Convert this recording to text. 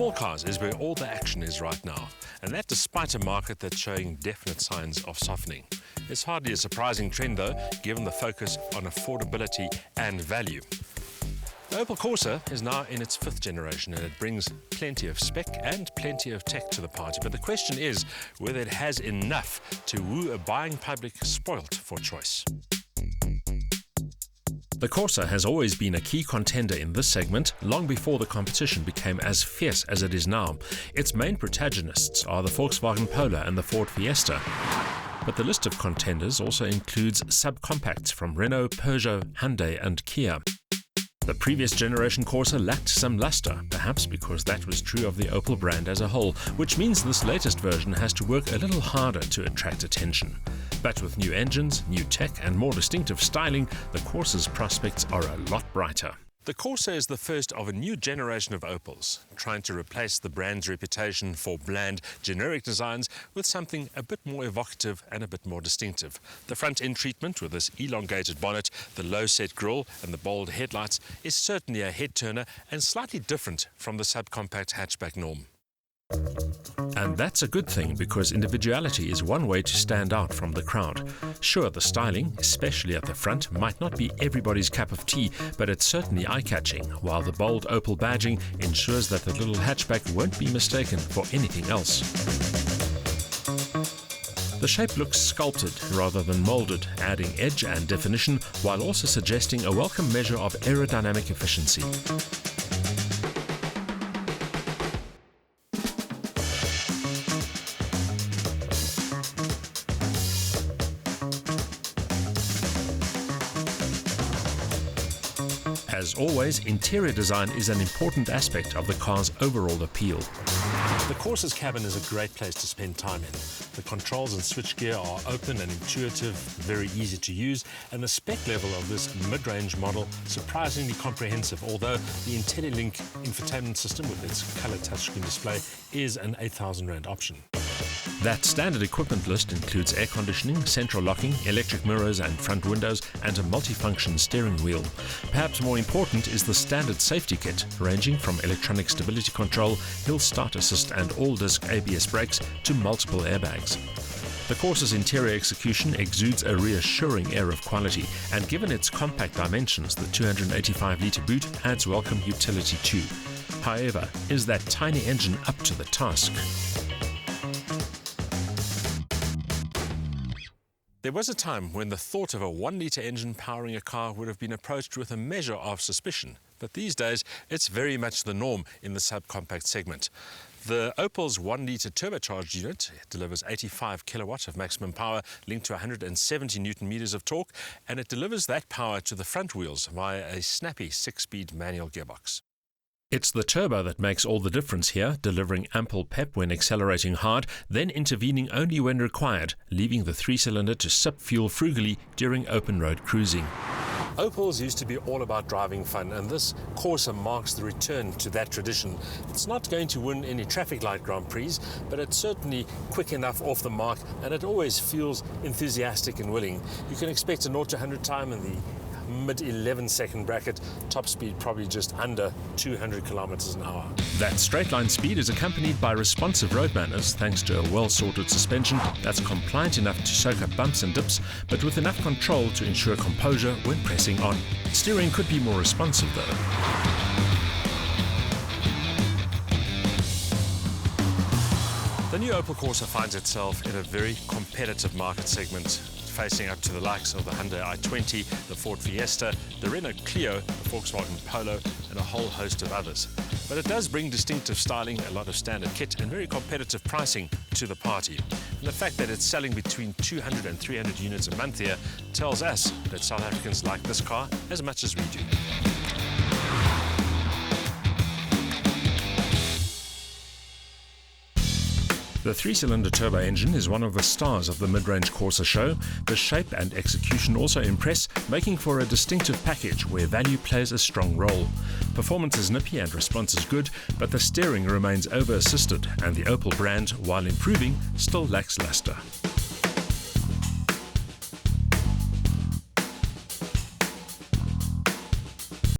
Small cars is where all the action is right now, and that despite a market that's showing definite signs of softening. It's hardly a surprising trend though, given the focus on affordability and value. The Opel Corsa is now in its 5th generation and it brings plenty of spec and plenty of tech to the party. But the question is whether it has enough to woo a buying public spoilt for choice. The Corsa has always been a key contender in this segment, long before the competition became as fierce as it is now. Its main protagonists are the Volkswagen Polo and the Ford Fiesta. But the list of contenders also includes subcompacts from Renault, Peugeot, Hyundai and Kia. The previous generation Corsa lacked some luster, perhaps because that was true of the Opel brand as a whole, which means this latest version has to work a little harder to attract attention. But with new engines, new tech and more distinctive styling, the Corsa's prospects are a lot brighter. The Corsa is the first of a new generation of Opels, trying to replace the brand's reputation for bland, generic designs with something a bit more evocative and a bit more distinctive. The front-end treatment with this elongated bonnet, the low-set grille and the bold headlights is certainly a head-turner and slightly different from the subcompact hatchback norm. And that's a good thing, because individuality is one way to stand out from the crowd. Sure, the styling, especially at the front, might not be everybody's cup of tea, but it's certainly eye-catching, while the bold Opel badging ensures that the little hatchback won't be mistaken for anything else. The shape looks sculpted rather than molded, adding edge and definition while also suggesting a welcome measure of aerodynamic efficiency. As always, interior design is an important aspect of the car's overall appeal. The Corsa's cabin is a great place to spend time in. The controls and switchgear are open and intuitive, very easy to use, and the spec level of this mid-range model surprisingly comprehensive, although the IntelliLink infotainment system with its color touchscreen display is an R8,000 option. That standard equipment list includes air conditioning, central locking, electric mirrors and front windows, and a multifunction steering wheel. Perhaps more important is the standard safety kit, ranging from electronic stability control, hill start assist and all-disc ABS brakes to multiple airbags. The Corsa's interior execution exudes a reassuring air of quality, and given its compact dimensions, the 285-litre boot adds welcome utility too. However, is that tiny engine up to the task? There was a time when the thought of a 1-litre engine powering a car would have been approached with a measure of suspicion, but these days it's very much the norm in the subcompact segment. The Opel's 1-litre turbocharged unit delivers 85 kilowatts of maximum power linked to 170 newton meters of torque, and it delivers that power to the front wheels via a snappy 6-speed manual gearbox. It's the turbo that makes all the difference here, delivering ample pep when accelerating hard, then intervening only when required, leaving the 3-cylinder to sip fuel frugally during open road cruising. Opels used to be all about driving fun, and this Corsa marks the return to that tradition. It's not going to win any traffic light Grand Prix, but it's certainly quick enough off the mark, and it always feels enthusiastic and willing. You can expect a 0 to 100 time in the mid-11-second bracket, top speed probably just under 200 kilometers an hour. That straight-line speed is accompanied by responsive road manners thanks to a well-sorted suspension that's compliant enough to soak up bumps and dips, but with enough control to ensure composure when pressing on. Steering could be more responsive though. The new Opel Corsa finds itself in a very competitive market segment, facing up to the likes of the Hyundai i20, the Ford Fiesta, the Renault Clio, the Volkswagen Polo, and a whole host of others. But it does bring distinctive styling, a lot of standard kit, and very competitive pricing to the party. And the fact that it's selling between 200 and 300 units a month here tells us that South Africans like this car as much as we do. The 3-cylinder turbo engine is one of the stars of the mid-range Corsa show. The shape and execution also impress, making for a distinctive package where value plays a strong role. Performance is nippy and response is good, but the steering remains over-assisted, and the Opel brand, while improving, still lacks luster.